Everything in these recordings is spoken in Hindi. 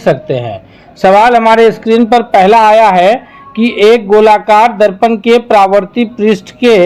सकते हैं। सवाल हमारे स्क्रीन पर पहला आया है कि एक गोलाकार दर्पण के परावर्ती पृष्ठ के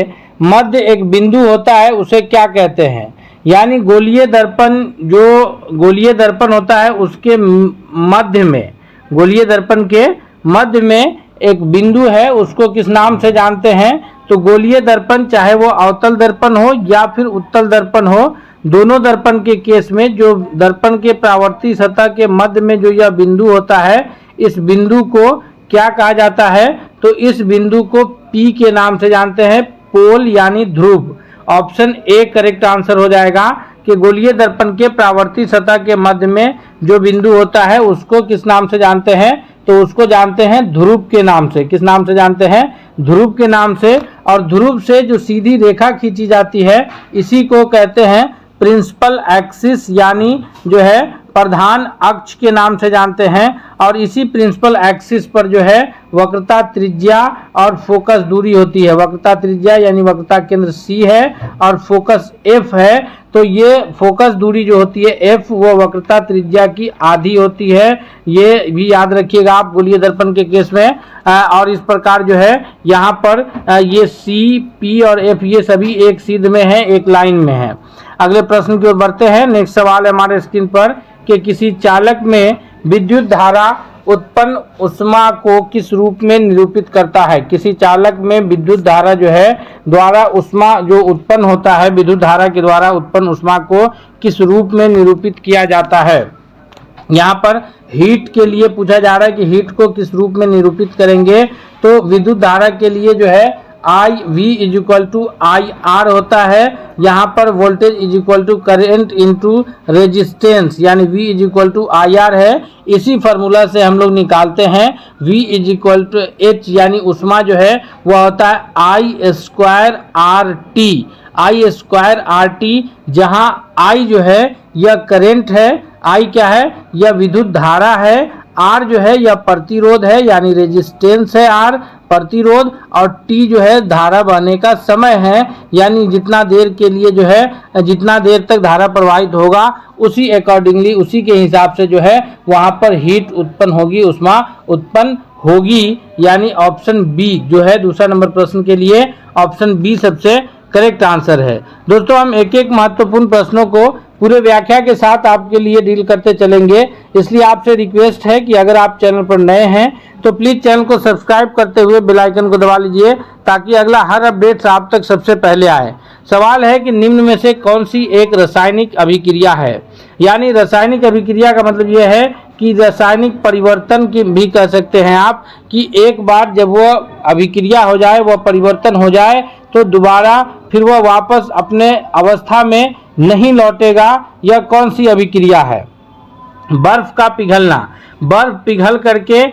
मध्य एक बिंदु होता है, उसे क्या कहते हैं। यानी गोलीय दर्पण, जो गोलीय दर्पण होता है उसके मध्य में, गोलीय दर्पण के मध्य में एक बिंदु है, उसको किस नाम से जानते हैं। तो गोलीय दर्पण चाहे वो अवतल दर्पण हो या फिर उत्तल दर्पण हो, दोनों दर्पण के केस में जो दर्पण के परावर्ती सतह के मध्य में जो यह बिंदु होता है, इस बिंदु को क्या कहा जाता है। तो इस बिंदु को P के नाम से जानते हैं, पोल यानी ध्रुव। ऑप्शन ए करेक्ट आंसर हो जाएगा कि गोलीय दर्पण के परावर्ती सतह के मध्य में जो बिंदु होता है उसको किस नाम से जानते हैं। तो उसको जानते हैं ध्रुव के नाम से। किस नाम से जानते हैं? ध्रुव के नाम से। और ध्रुव से जो सीधी रेखा खींची जाती है इसी को कहते हैं प्रिंसिपल एक्सिस, यानी जो है प्रधान अक्ष के नाम से जानते हैं। और इसी प्रिंसिपल एक्सिस पर जो है वक्रता त्रिज्या और फोकस दूरी होती है। वक्रता त्रिज्या यानी वक्रता केंद्र C है और फोकस F है। तो ये फोकस दूरी जो होती है F, वो वक्रता त्रिज्या की आधी होती है। ये भी याद रखिएगा आप गोलीय दर्पण के केस में। और इस प्रकार जो है यहाँ पर ये C, P और F ये सभी एक सीध में है, एक लाइन में है। अगले प्रश्न की ओर बढ़ते हैं। नेक्स्ट सवाल है हमारे स्क्रीन पर कि किसी चालक में विद्युत धारा उत्पन्न ऊष्मा को किस रूप में निरूपित करता है। किसी चालक में विद्युत धारा जो है द्वारा ऊष्मा जो उत्पन्न होता है, विद्युत धारा के द्वारा उत्पन्न ऊष्मा को किस रूप में निरूपित किया जाता है। यहाँ पर हीट के लिए पूछा जा रहा है कि हीट को किस रूप में निरूपित करेंगे। तो विद्युत धारा के लिए जो है IV इक्वल टू IR होता है। यहाँ पर voltage equal to current into resistance, यानी V इक्वल टू IR है। इसी फार्मूला से हम लोग निकालते हैं V इक्वल टू H, यानी ऊष्मा जो है वह होता है I square RT। I square RT, जहाँ I जो है यह करेंट है, I क्या है, यह विद्युत धारा है, R जो है यह प्रतिरोध है, यानी रेजिस्टेंस है R प्रतिरोध, और T जो है धारा बहने का समय है, यानी जितना देर के लिए जो है, जितना देर तक धारा प्रवाहित होगा उसी अकॉर्डिंगली, उसी के हिसाब से जो है वहाँ पर हीट उत्पन्न होगी, ऊष्मा उत्पन्न होगी। यानी ऑप्शन बी जो है दूसरा नंबर प्रश्न के लिए ऑप्शन बी सबसे करेक्ट आंसर है। दोस्तों हम एक एक महत्वपूर्ण प्रश्नों को पूरे व्याख्या के साथ आपके लिए डील करते चलेंगे, इसलिए आपसे रिक्वेस्ट है कि अगर आप चैनल पर नए हैं तो प्लीज़ चैनल को सब्सक्राइब करते हुए बेल आइकन को दबा लीजिए ताकि अगला हर अपडेट आप तक सबसे पहले आए। सवाल है कि निम्न में से कौन सी एक रासायनिक अभिक्रिया है। यानी रासायनिक अभिक्रिया का मतलब यह है कि रासायनिक परिवर्तन की भी कह सकते हैं आप, कि एक बार जब वह अभिक्रिया हो जाए, वह परिवर्तन हो जाए, तो दोबारा फिर वह वापस अपने अवस्था में नहीं लौटेगा। यह कौन सी अभिक्रिया है? बर्फ का पिघलना। बर्फ पिघल करके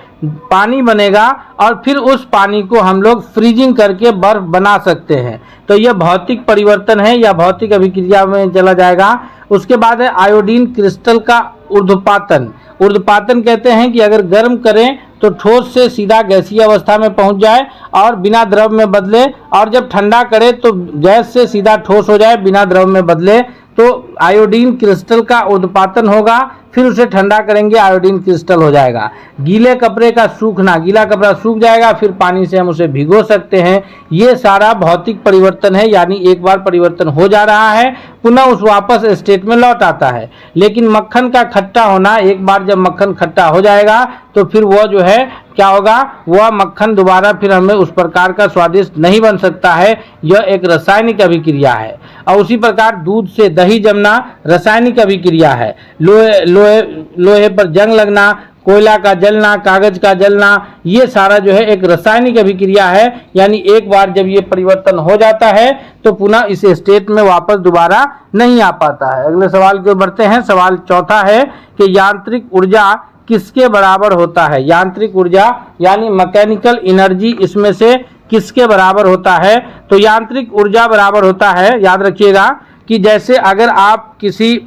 पानी बनेगा और फिर उस पानी को हम लोग फ्रीजिंग करके बर्फ बना सकते हैं। तो यह भौतिक परिवर्तन है या भौतिक अभिक्रिया में चला जाएगा। उसके बाद है आयोडीन क्रिस्टल का ऊर्ध्वपातन। ऊर्ध्वपातन कहते हैं कि अगर गर्म करें तो ठोस से सीधा गैसीय अवस्था में पहुंच जाए और बिना द्रव में बदले, और जब ठंडा करे तो गैस से सीधा ठोस हो जाए बिना द्रव में बदले। तो आयोडीन क्रिस्टल का ऊर्ध्वपातन होगा, फिर उसे ठंडा करेंगे, आयोडीन क्रिस्टल हो जाएगा। गीले कपड़े का सूखना, गीला कपड़ा सूख जाएगा, फिर पानी से हम उसे भिगो सकते हैं। ये सारा भौतिक परिवर्तन है, यानी एक बार परिवर्तन हो जा रहा है पुनः उस वापस स्टेट में लौट आता है। लेकिन मक्खन का खट्टा होना, एक बार जब मक्खन खट्टा हो जाएगा तो फिर वह जो है क्या होगा, वह मक्खन दोबारा फिर हमें उस प्रकार का स्वादिष्ट नहीं बन सकता है। यह एक रासायनिक अभिक्रिया है। और उसी प्रकार दूध से दही जमना रासायनिक अभिक्रिया है। लोहे पर जंग लगना, कोयला का जलना, कागज का जलना, ये सारा जो है एक रासायनिक अभिक्रिया है। यानी एक बार जब ये परिवर्तन हो जाता है तो पुनः इस स्टेट में वापस दोबारा नहीं आ पाता है। अगले सवाल की ओर बढ़ते हैं। सवाल चौथा है कि यांत्रिक ऊर्जा किसके बराबर होता है। यांत्रिक ऊर्जा यानी मैकेनिकल एनर्जी इसमें से किसके बराबर होता है। तो यांत्रिक ऊर्जा बराबर होता है, याद रखिएगा, कि जैसे अगर आप किसी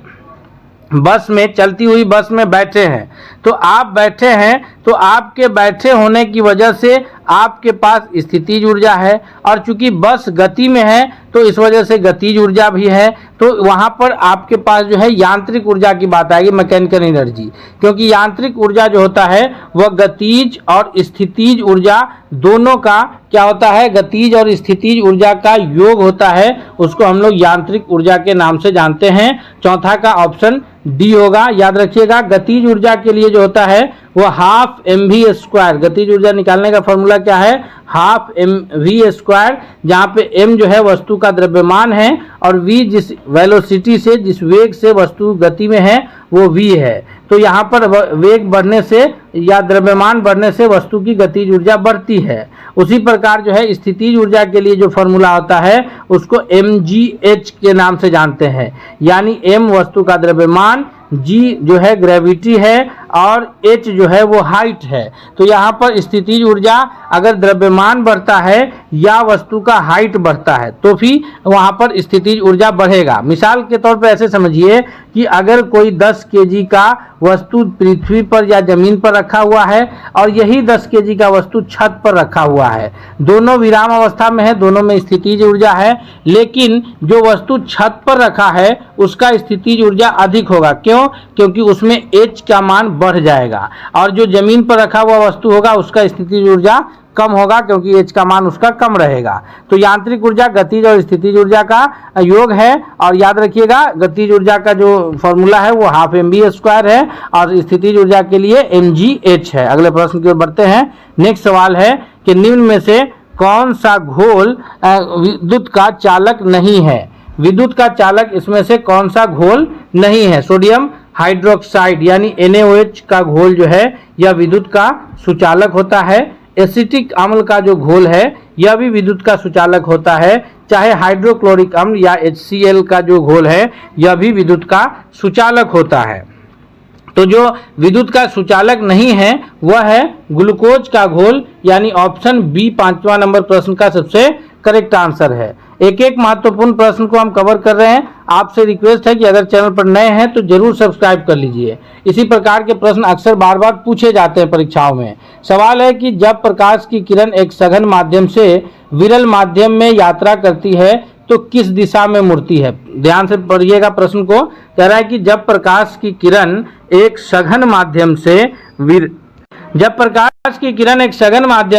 बस में, चलती हुई बस में बैठे हैं, तो आप बैठे हैं तो आपके बैठे होने की वजह से आपके पास स्थितिज ऊर्जा है, और चूंकि बस गति में है तो इस वजह से गतिज ऊर्जा भी है। तो वहां पर आपके पास जो है यांत्रिक ऊर्जा की बात आएगी, मैकेनिकल एनर्जी, क्योंकि यांत्रिक ऊर्जा जो होता है वह गतिज और स्थितिज ऊर्जा दोनों का क्या होता है, गतिज और स्थितिज ऊर्जा का योग होता है, उसको हम लोग यांत्रिक ऊर्जा के नाम से जानते हैं। चौथा का ऑप्शन डी होगा। याद रखिएगा, गतिज ऊर्जा के लिए जो होता है वो हाफ mv², गतिज ऊर्जा निकालने का फॉर्मूला क्या है, हाफ mv², जहाँ पे m जो है वस्तु का द्रव्यमान है और v जिस वेलोसिटी से, जिस वेग से वस्तु गति में है वो v है। तो यहाँ पर वेग बढ़ने से या द्रव्यमान बढ़ने से वस्तु की गतिज ऊर्जा बढ़ती है। उसी प्रकार जो है स्थितिज ऊर्जा के लिए जो फॉर्मूला होता है उसको mgh के नाम से जानते हैं, यानी m वस्तु का द्रव्यमान, g जो है ग्रेविटी है और h जो है वो हाइट है। तो यहाँ पर स्थितिज ऊर्जा अगर द्रव्यमान बढ़ता है या वस्तु का हाइट बढ़ता है तो फिर वहाँ पर स्थितिज ऊर्जा बढ़ेगा। मिसाल के तौर पर ऐसे समझिए कि अगर कोई 10 kg का वस्तु पृथ्वी पर या जमीन पर रखा हुआ है और यही 10 kg का वस्तु छत पर रखा हुआ है, दोनों विराम अवस्था में है, दोनों में स्थितिज ऊर्जा है, लेकिन जो वस्तु छत पर रखा है उसका स्थितिज ऊर्जा अधिक होगा। क्यों? क्योंकि उसमें h का मान बढ़ जाएगा, और जो जमीन पर रखा हुआ वस्तु होगा उसका स्थितिज ऊर्जा कम होगा, क्योंकि h का मान उसका कम रहेगा। तो यांत्रिक ऊर्जा गतिज और स्थितिज ऊर्जा का योग है, और याद रखिएगा गतिज ऊर्जा का जो फॉर्मूला है वो हाफ mv² है और स्थितिज ऊर्जा के लिए mgh है। अगले प्रश्न की ओर बढ़ते हैं। नेक्स्ट सवाल है कि निम्न में से कौन सा घोल विद्युत का चालक नहीं है? विद्युत का चालक इसमें से कौन सा घोल नहीं है? सोडियम हाइड्रोक्साइड यानी NaOH का घोल जो है यह विद्युत का सुचालक होता है। एसिटिक अम्ल का जो घोल है यह भी विद्युत का सुचालक होता है। चाहे हाइड्रोक्लोरिक अम्ल या HCl का जो घोल है यह भी विद्युत का सुचालक होता है। तो जो विद्युत का सुचालक नहीं है वह है ग्लूकोज का घोल, यानी ऑप्शन बी 5वां नंबर प्रश्न का सबसे करेक्ट आंसर है। एक एक महत्वपूर्ण प्रश्न को हम कवर कर रहे हैं। आपसे रिक्वेस्ट है कि अगर चैनल पर नए हैं तो जरूर सब्सक्राइब कर लीजिए। इसी प्रकार के प्रश्न अक्सर बार बार पूछे जाते हैं परीक्षाओं में। सवाल है कि जब प्रकाश की किरण एक सघन माध्यम से विरल माध्यम में यात्रा करती है तो किस दिशा में मुड़ती है? ध्यान से पढ़िएगा प्रश्न को। कह रहा है कि जब प्रकाश की किरण एक सघन माध्यम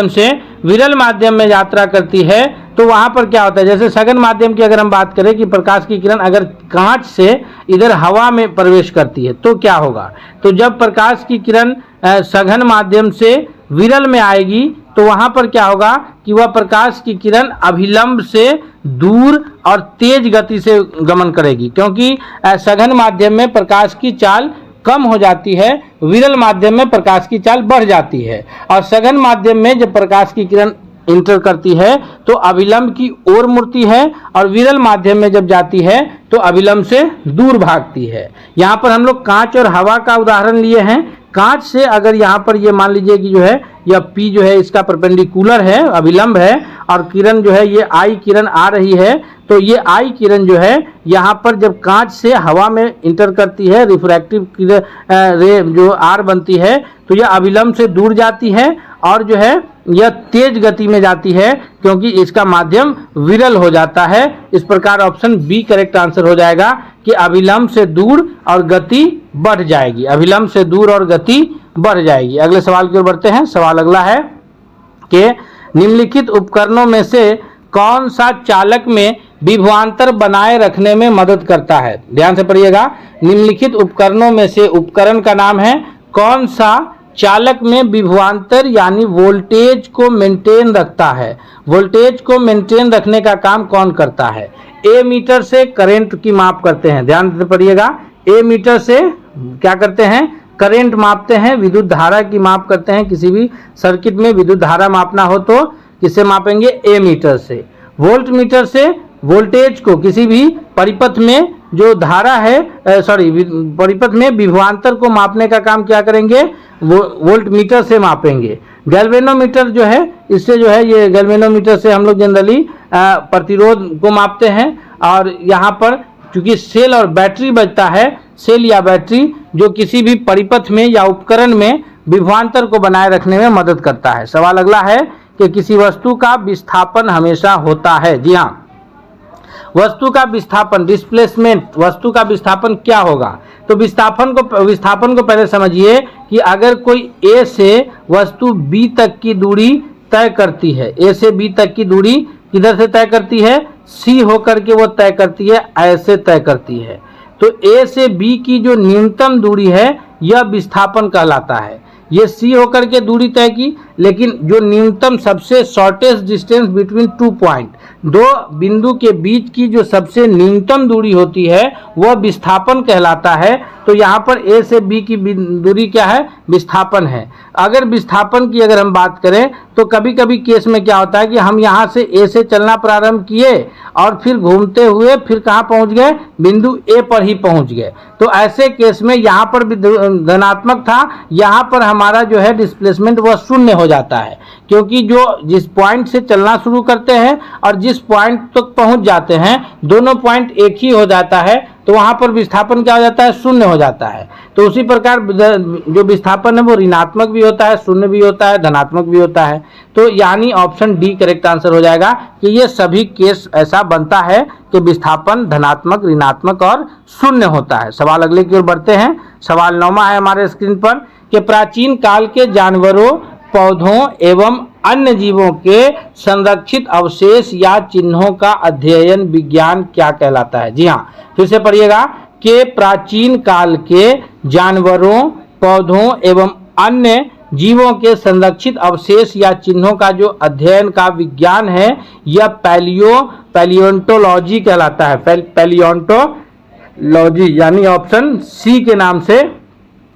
से विरल माध्यम में यात्रा करती है तो वहां पर क्या होता है? जैसे सघन माध्यम की अगर हम बात करें कि प्रकाश की किरण अगर कांच से इधर हवा में प्रवेश करती है तो क्या होगा? तो जब प्रकाश की किरण सघन माध्यम से विरल में आएगी तो वहां पर क्या होगा कि वह प्रकाश की किरण अभिलंब से दूर और तेज गति से गमन करेगी, क्योंकि सघन माध्यम में प्रकाश की चाल कम हो जाती है, विरल माध्यम में प्रकाश की चाल बढ़ जाती है। और सघन माध्यम में जब प्रकाश की किरण इंटर करती है तो अभिलंब की ओर मुड़ती है, और विरल माध्यम में जब जाती है तो अभिलंब से दूर भागती है। यहाँ पर हम लोग कांच और हवा का उदाहरण लिए हैं। कांच से अगर यहाँ पर ये मान लीजिए कि जो है यह P जो है इसका परपेंडिकुलर है, अभिलंब है, और किरण जो है ये I किरण आ रही है, तो ये I किरण जो है यहाँ पर जब कांच से हवा में इंटर करती है, रिफ्रैक्टिव रे जो R बनती है, तो यह अभिलंब से दूर जाती है और जो है यह तेज गति में जाती है, क्योंकि इसका माध्यम विरल हो जाता है। इस प्रकार ऑप्शन बी करेक्ट आंसर हो जाएगा कि अभिलंब से दूर और गति बढ़ जाएगी। अभिलंब से दूर और गति बढ़ जाएगी। अगले सवाल की ओर बढ़ते हैं। सवाल अगला है कि निम्नलिखित उपकरणों में से कौन सा चालक में विभवांतर बनाए रखने में मदद करता है? ध्यान से पढ़िएगा। निम्नलिखित उपकरणों में से उपकरण का नाम है कौन सा चालक में विभवांतर यानी वोल्टेज को मेंटेन रखता है? वोल्टेज को मेंटेन रखने का काम कौन करता है? ए मीटर से करंट की माप करते हैं। ध्यान से पढ़िएगा। ए मीटर से क्या करते हैं? करंट मापते हैं, विद्युत धारा की माप करते हैं। किसी भी सर्किट में विद्युत धारा मापना हो तो किससे मापेंगे? ए मीटर से। वोल्ट मीटर से वोल्टेज को किसी भी परिपथ में जो धारा है परिपथ में विभवांतर को मापने का काम क्या करेंगे? वो वोल्ट मीटर से मापेंगे। गैल्वेनोमीटर जो है इससे जो है ये गैल्वेनोमीटर से हम लोग जनरली प्रतिरोध को मापते हैं। और यहाँ पर क्योंकि सेल और बैटरी बचता है, सेल या बैटरी जो किसी भी परिपथ में या उपकरण में विभवांतर को बनाए रखने में मदद करता है। सवाल अगला है कि किसी वस्तु का विस्थापन हमेशा होता है। जी हाँ, वस्तु का विस्थापन, डिस्प्लेसमेंट, वस्तु का विस्थापन क्या होगा? तो विस्थापन को पहले समझिए कि अगर कोई ए से वस्तु बी तक की दूरी तय करती है, ए से बी तक की दूरी किधर से तय करती है? सी होकर के वो तय करती है, ऐसे तय करती है। तो ए से बी की जो न्यूनतम दूरी है यह विस्थापन कहलाता है। ये सी होकर के दूरी तय की, लेकिन जो न्यूनतम सबसे शॉर्टेस्ट डिस्टेंस बिटवीन 2 पॉइंट, दो बिंदु के बीच की जो सबसे न्यूनतम दूरी होती है वह विस्थापन कहलाता है। तो यहाँ पर ए से बी की दूरी क्या है? विस्थापन है। अगर विस्थापन की अगर हम बात करें तो कभी कभी केस में क्या होता है कि हम यहाँ से ए से चलना प्रारंभ किए और फिर घूमते हुए फिर कहाँ पहुँच गए? बिंदु ए पर ही पहुँच गए। तो ऐसे केस में यहाँ पर भी धनात्मक था, यहाँ पर हमारा जो है डिस्प्लेसमेंट वह शून्य हो जाता है, क्योंकि जो जिस पॉइंट से चलना शुरू करते हैं और जिस पॉइंट तक पहुंच जाते हैं दोनों पॉइंट एक ही हो जाता है, तो वहां पर विस्थापन क्या हो जाता है? शून्य हो जाता है। तो उसी प्रकार जो विस्थापन है वो ऋणात्मक भी होता है, शून्य भी होता है, धनात्मक भी होता है। तो यानी ऑप्शन डी करेक्ट आंसर हो जाएगा कि ये सभी केस ऐसा बनता है कि विस्थापन धनात्मक, ऋणात्मक और शून्य होता है। सवाल अगले की ओर बढ़ते हैं। सवाल 9वां है हमारे स्क्रीन पर कि प्राचीन काल के जानवरों, पौधों एवं अन्य जीवों के संरक्षित अवशेष या चिन्हों का अध्ययन विज्ञान क्या कहलाता है? जी हाँ, फिर से पढ़िएगा कि प्राचीन काल के जानवरों, पौधों एवं अन्य जीवों के संरक्षित अवशेष या चिन्हों का जो अध्ययन का विज्ञान है यह पैलियोंटोलॉजी कहलाता है। पैलियोंटोलॉजी यानी ऑप्शन सी के नाम से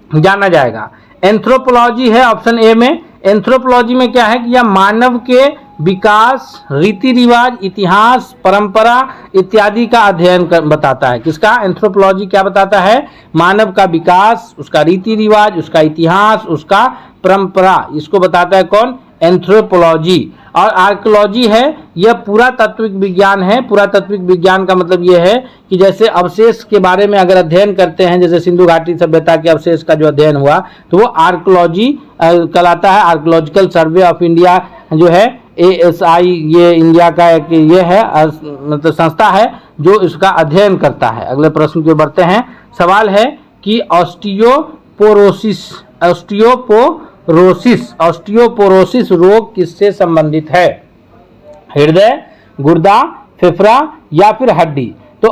जाना जाएगा। एंथ्रोपोलॉजी है ऑप्शन ए में। एंथ्रोपोलॉजी में क्या है कि यह मानव के विकास, रीति रिवाज, इतिहास, परंपरा इत्यादि का अध्ययन बताता है। किसका? एंथ्रोपोलॉजी क्या बताता है? मानव का विकास, उसका रीति रिवाज, उसका इतिहास, उसका परंपरा, इसको बताता है कौन? एंथ्रोपोलॉजी। और आर्कियोलॉजी है, यह पुरातात्विक विज्ञान है। पुरातात्विक विज्ञान का मतलब यह है कि जैसे अवशेष के बारे में अगर अध्ययन करते हैं, जैसे सिंधु घाटी सभ्यता के अवशेष का जो अध्ययन हुआ तो वो आर्कियोलॉजी कहलाता है। आर्कियोलॉजिकल सर्वे ऑफ इंडिया जो है ASI, ये इंडिया का एक ये है मतलब संस्था है जो इसका अध्ययन करता है। अगले प्रश्न की ओर बढ़ते हैं। सवाल है कि ऑस्टियोपोरोसिस रोग किससे संबंधित है? हृदय, गुर्दा, फेफड़ा या फिर हड्डी? तो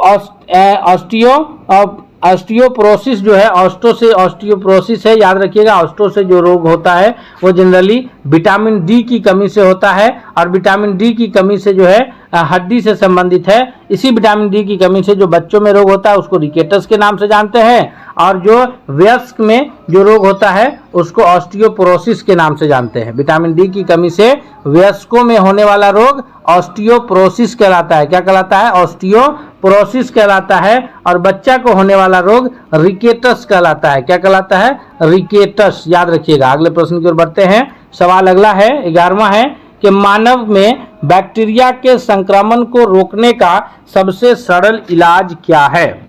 ऑस्टियोपोरोसिस जो है, ऑस्टो से ऑस्टियोपोरोसिस है, याद रखिएगा। ऑस्टो से जो रोग होता है वो जनरली विटामिन डी की कमी से होता है, और विटामिन डी की कमी से जो है हड्डी से संबंधित है। इसी विटामिन डी की कमी से जो बच्चों में रोग होता है उसको रिकेटस के नाम से जानते हैं, और जो वयस्क में जो रोग होता है उसको ऑस्टियोपोरोसिस के नाम से जानते हैं। विटामिन डी की कमी से वयस्कों में होने वाला रोग ऑस्टियोपोरोसिस कहलाता है। क्या कहलाता है? ऑस्टियोपोरोसिस कहलाता है। और बच्चा को होने वाला रोग रिकेटस कहलाता है। क्या कहलाता है? रिकेटस, याद रखिएगा। अगले प्रश्न की ओर बढ़ते हैं। सवाल अगला है 11वां है कि मानव में बैक्टीरिया के संक्रमण को रोकने का सबसे सरल इलाज क्या है?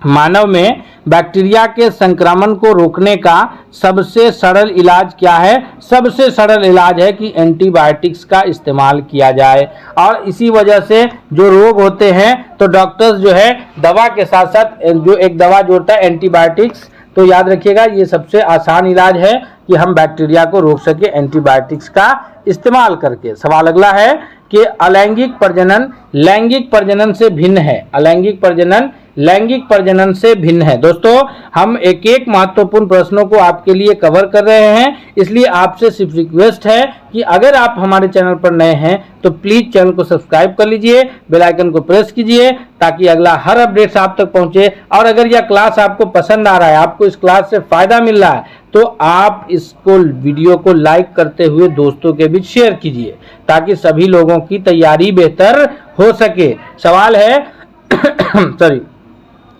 मानव में बैक्टीरिया के संक्रमण को रोकने का सबसे सरल इलाज क्या है? सबसे सरल इलाज है कि एंटीबायोटिक्स का इस्तेमाल किया जाए। और इसी वजह से जो रोग होते हैं तो डॉक्टर्स जो है दवा के साथ साथ जो एक दवा जोड़ता है एंटीबायोटिक्स, तो याद रखिएगा ये सबसे आसान इलाज है कि हम बैक्टीरिया को रोक सके एंटीबायोटिक्स का इस्तेमाल करके। सवाल अगला है कि अलैंगिक प्रजनन लैंगिक प्रजनन से भिन्न है। अलैंगिक प्रजनन लैंगिक प्रजनन से भिन्न है। दोस्तों, हम एक एक महत्वपूर्ण प्रश्नों को आपके लिए कवर कर रहे हैं, इसलिए आपसे सिर्फ रिक्वेस्ट है कि अगर आप हमारे चैनल पर नए हैं तो प्लीज चैनल को सब्सक्राइब कर लीजिए, बेल आइकन को प्रेस कीजिए ताकि अगला हर अपडेट्स आप तक पहुंचे। और अगर यह क्लास आपको पसंद आ रहा है, आपको इस क्लास से फायदा मिल रहा है, तो आप इसको वीडियो को लाइक करते हुए दोस्तों के बीच शेयर कीजिए ताकि सभी लोगों की तैयारी बेहतर हो सके। सवाल है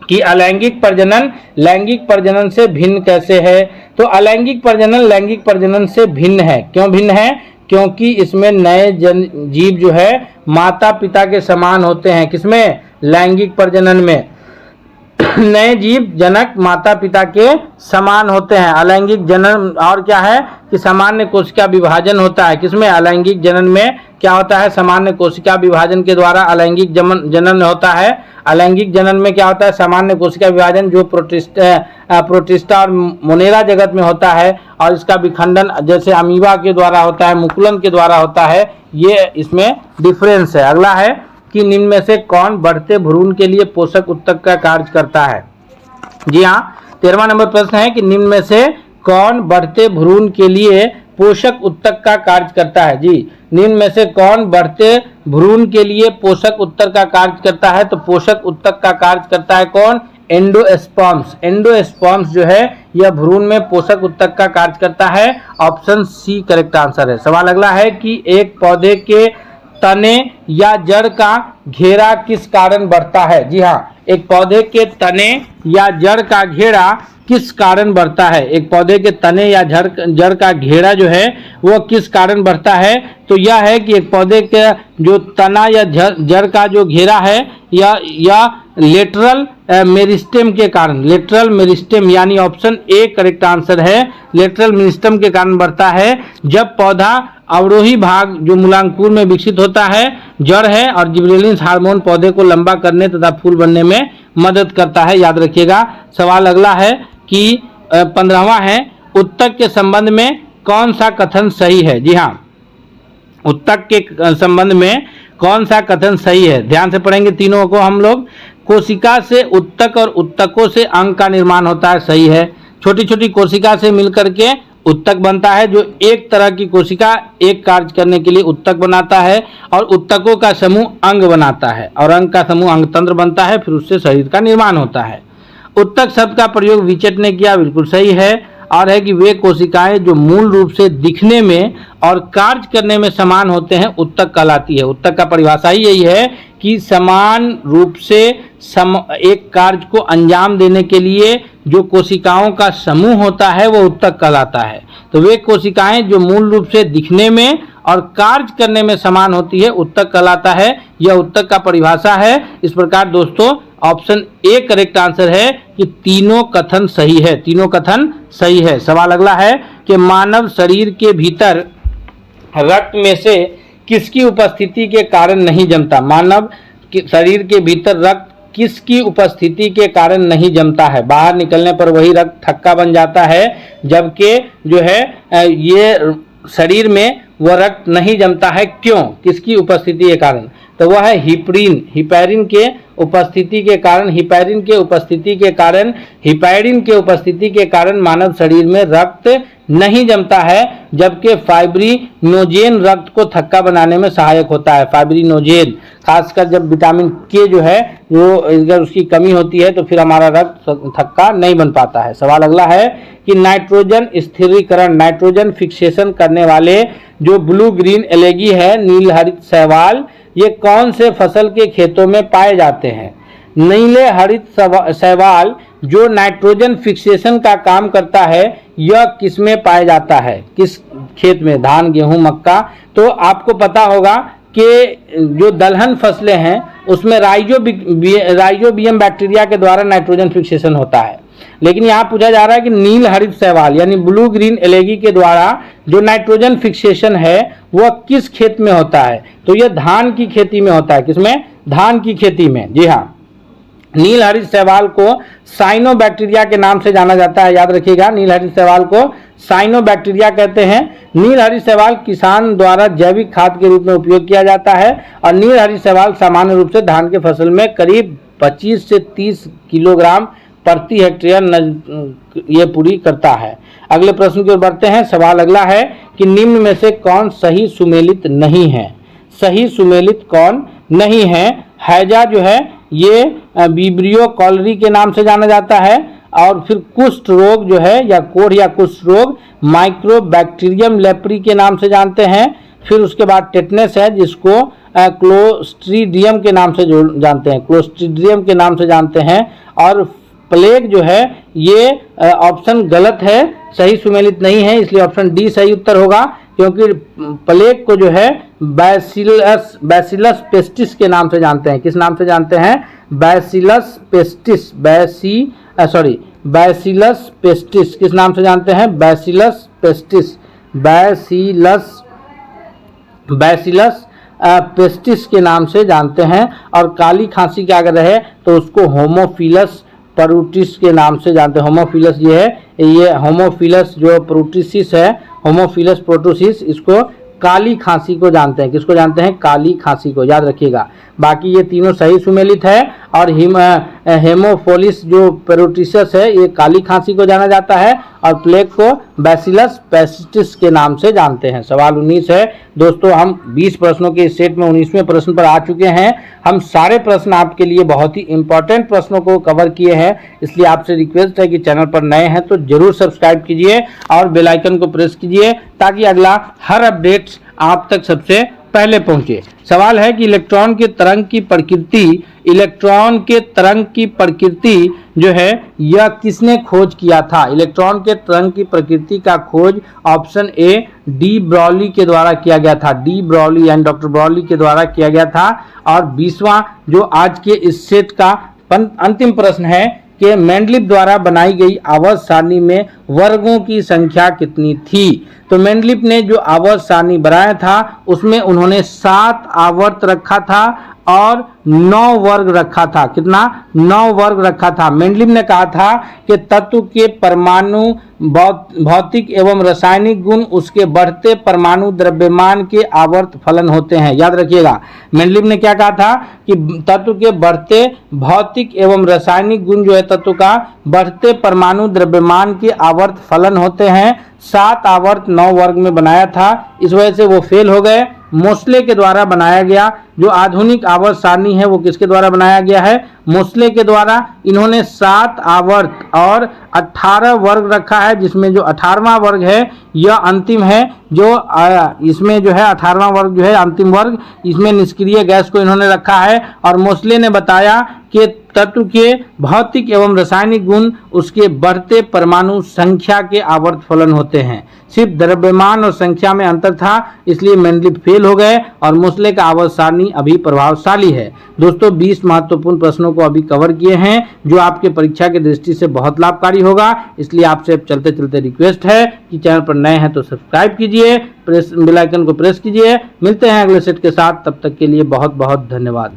कि अलैंगिक प्रजनन लैंगिक प्रजनन से भिन्न कैसे है? तो अलैंगिक प्रजनन लैंगिक प्रजनन से भिन्न है। क्यों भिन्न है? क्योंकि इसमें नए जीव जो है माता पिता के समान होते हैं। किसमें? लैंगिक प्रजनन में। नए जीव जनक माता पिता के समान होते हैं। अलैंगिक जनन और क्या है कि सामान्य कोशिका विभाजन होता है। किसमें? अलैंगिक जनन में क्या होता है? सामान्य कोशिका विभाजन के द्वारा अलैंगिक जनन होता है। अलैंगिक जनन में क्या होता है? सामान्य कोशिका विभाजन जो प्रोटिस्टा और मोनेरा जगत में होता है, और इसका विखंडन जैसे अमीबा के द्वारा होता है, मुकुलन के द्वारा होता है। ये इसमें डिफरेंस है। अगला है कि निम्न में से कौन बढ़ते भ्रूण के लिए पोषक उत्तक का कार्य करता है? जी हाँ, 13वां नंबर प्रश्न है कि निम्न में से कौन बढ़ते भ्रूण के लिए पोषक उत्तक का कार्य करता है? जी, निम्न में से कौन बढ़ते भ्रूण के लिए पोषक उत्तक का कार्य करता है? तो पोषक उत्तक का कार्य करता है कौन? एंडोस्पर्म्स। एंडोस्पर्म्स जो है यह भ्रूण में पोषक उत्तक का कार्य करता है। ऑप्शन सी करेक्ट आंसर है। सवाल अगला है कि एक पौधे के तने या जड़ का घेरा किस कारण बढ़ता है? जी हाँ, एक पौधे के तने या जड़ का घेरा किस कारण बढ़ता है? एक पौधे के तने या जड़ का घेरा जो है वो किस कारण बढ़ता है? तो यह है कि एक पौधे के जो तना या जड़ का जो घेरा है या लेटरल मेरिस्टेम के कारण, लेटरल मेरिस्टेम यानी ऑप्शन ए करेक्ट आंसर है। लेटरल मेरिस्टेम के कारण बढ़ता है। जब पौधा अवरोही भाग जो मूलांकुर में विकसित होता है, जड़ है, और जिबरेलिन्स हार्मोन पौधे को लंबा करने तथा फूल बनने में मदद करता है। याद रखिएगा। सवाल अगला है कि 15वां है, उत्तक के संबंध में कौन सा कथन सही है? जी हाँ, उत्तक के संबंध में कौन सा कथन सही है? ध्यान से पढ़ेंगे तीनों को हम लोग। कोशिका से उत्तक और उत्तकों से अंग का निर्माण होता है, सही है। छोटी छोटी कोशिका से मिलकर के उत्तक बनता है। जो एक तरह की कोशिका एक कार्य करने के लिए उत्तक बनाता है, और उत्तकों का समूह अंग बनाता है, और अंग का समूह अंगतंत्र बनता है, फिर उससे शरीर का निर्माण होता है। उत्तक शब्द का प्रयोग विचट ने किया, बिल्कुल सही है। और है कि वे कोशिकाएं जो मूल रूप से दिखने में और कार्य करने में समान होते हैं उत्तक कहलाती है। उत्तक का परिभाषा ही यही है कि समान रूप से एक कार्य को अंजाम देने के लिए जो कोशिकाओं का समूह होता है वो उत्तक कहलाता है। तो वे कोशिकाएं जो मूल रूप से दिखने में और कार्य करने में समान होती है उत्तक कहलाता है। यह उत्तक का परिभाषा है। इस प्रकार दोस्तों ऑप्शन ए करेक्ट आंसर है कि तीनों कथन सही है। तीनों कथन सही है। सवाल अगला है कि मानव शरीर के भीतर रक्त में से किसकी उपस्थिति के कारण नहीं जमता? मानव शरीर के भीतर रक्त किसकी उपस्थिति के कारण नहीं जमता है? बाहर निकलने पर वही रक्त थक्का बन जाता है, जबकि जो है ये शरीर में वह रक्त नहीं जमता है। क्यों? किसकी उपस्थिति के कारण? तो वह है हिपैरिन। हिपैरिन के उपस्थिति के कारण, हिपैरिन के उपस्थिति के कारण, हिपैरिन के उपस्थिति के कारण मानव शरीर में रक्त नहीं जमता है, जबकि फाइब्रिनोजेन रक्त को थक्का बनाने में सहायक होता है। फाइब्रिनोजेन खासकर जब विटामिन के जो है वो अगर उसकी कमी होती है तो फिर हमारा रक्त थक्का नहीं बन पाता है। सवाल अगला है कि नाइट्रोजन स्थिरीकरण, नाइट्रोजन फिक्सेशन करने वाले जो ब्लू ग्रीन एलगी है, नील हरित शैवाल, ये कौन से फसल के खेतों में पाए जाते हैं? नीले हरित शैवाल जो नाइट्रोजन फिक्सेशन का काम करता है यह किस में पाया जाता है? किस खेत में? धान, गेहूं, मक्का। तो आपको पता होगा कि जो दलहन फसलें हैं उसमें राइजोबियम बैक्टीरिया के द्वारा नाइट्रोजन फिक्सेशन होता है। लेकिन यहाँ पूछा जा रहा है कि नील हरित शैवाल यानी ब्लू ग्रीन एलगी के द्वारा जो नाइट्रोजन फिक्सेशन है वह किस खेत में होता है? तो यह धान की खेती में होता है। किसमें? धान की खेती में। जी हाँ, नील हरित शैवाल को साइनोबैक्टीरिया के नाम से जाना जाता है। याद रखिएगा, नील हरित शैवाल को साइनोबैक्टीरिया कहते हैं। नील हरित शैवाल किसान द्वारा जैविक खाद के रूप में उपयोग किया जाता है, और नील हरित शैवाल सामान्य रूप से धान के फसल में करीब 25 से 30 किलोग्राम प्रति हेक्टेयर ये पूरी करता है। अगले प्रश्न की ओर बढ़ते हैं। सवाल अगला है कि निम्न में से कौन सही सुमेलित नहीं है? सही सुमेलित कौन नहीं है? हैजा जो है ये विब्रियो कॉलरी के नाम से जाना जाता है, और फिर कुष्ठ रोग जो है या कोढ़ या कुष्ठ रोग माइक्रोबैक्टीरियम लेप्री के नाम से जानते हैं। फिर उसके बाद टेटनस है जिसको क्लोस्ट्रीडियम के नाम से जानते हैं, क्लोस्ट्रीडियम के नाम से जानते हैं। और प्लेग जो है ये ऑप्शन गलत है, सही सुमेलित नहीं है, इसलिए ऑप्शन डी सही उत्तर होगा, क्योंकि प्लेग को जो है बैसिलस पेस्टिस के नाम से जानते हैं। किस नाम से जानते हैं? Bacillus pestis. बैसिलस पेस्टिस किस नाम से जानते हैं? Bacillus pestis. बैसिलस पेस्टिस के नाम से जानते हैं। और काली खांसी की अगर रहे तो उसको होमोफिलस प्रोटिस के नाम से जानते हैं। होमोफिलस ये होमोफिलस जो प्रोटिसिस है, होमोफिलस प्रोटोसिस, इसको काली खांसी को जानते हैं। किसको जानते हैं? काली खांसी को, याद रखिएगा। बाकी ये तीनों सही सुमेलित है। और हेमोफिलस जो प्रोटिसस है ये काली खांसी को जाना जाता है, और प्लेग को बैसिलस पेस्टिस के नाम से जानते हैं। सवाल 19 है दोस्तों। हम 20 प्रश्नों के इस सेट में 19वें प्रश्न पर आ चुके हैं। हम सारे प्रश्न आपके लिए बहुत ही इंपॉर्टेंट प्रश्नों को कवर किए हैं, इसलिए आपसे रिक्वेस्ट है कि चैनल पर नए हैं तो जरूर सब्सक्राइब कीजिए और बेल आइकन को प्रेस कीजिए ताकि अगला हर अपडेट्स आप तक सबसे पहले पहुंचे। सवाल है कि इलेक्ट्रॉन के तरंग की प्रकृति जो है यह किसने खोज किया था? इलेक्ट्रॉन के तरंग की प्रकृति का खोज ऑप्शन ए डी ब्रॉली के द्वारा किया गया था। डी ब्रॉली यानी डॉक्टर ब्रॉली के द्वारा किया गया था। और 20वां जो आज के इस सेट का अंतिम प्रश्न है कि मेंडलीव द्वारा बनाई गई आवर्त सारणी में वर्गों की संख्या कितनी थी? तो मेंडलीव ने जो आवर्त सारणी बनाया था उसमें उन्होंने 7 आवर्त रखा था और 9 वर्ग रखा था। कितना? 9 वर्ग रखा था। मेंडलीव ने कहा था कि तत्व के परमाणु भौतिक एवं रासायनिक गुण उसके बढ़ते परमाणु द्रव्यमान के आवर्त फलन होते हैं। याद रखिएगा, मेंडलीव ने क्या कहा था कि तत्व के बढ़ते भौतिक एवं रासायनिक गुण जो है तत्व का बढ़ते परमाणु द्रव्यमान के आवर्त फलन होते हैं। 7 आवर्त 9 वर्ग में बनाया था, इस वजह से वो फेल हो गए। मोस्ले के द्वारा बनाया गया जो आधुनिक आवर्त सारणी है वो किसके द्वारा बनाया गया है? मोस्ले के द्वारा। इन्होंने 7 आवर्त और 18 वर्ग रखा है, जिसमें जो 18वां वर्ग है यह अंतिम है। जो इसमें जो है 18वां वर्ग जो है अंतिम वर्ग, इसमें निष्क्रिय गैस को इन्होंने रखा है। और मोस्ले ने बताया कि तत्व के भौतिक एवं रासायनिक गुण उसके बढ़ते परमाणु संख्या के आवर्त फलन होते हैं। सिर्फ द्रव्यमान और संख्या में अंतर था, इसलिए मेंडलीव फेल हो गए और मोस्ले का आवर्त सारणी अभी प्रभावशाली है। दोस्तों 20 महत्वपूर्ण प्रश्नों को अभी कवर किए हैं जो आपके परीक्षा की दृष्टि से बहुत लाभकारी होगा। इसलिए आपसे चलते चलते रिक्वेस्ट है कि चैनल पर नए हैं तो सब्सक्राइब कीजिए, बेल आइकन को प्रेस कीजिए। मिलते हैं अगले सेट के साथ, तब तक के लिए बहुत बहुत धन्यवाद।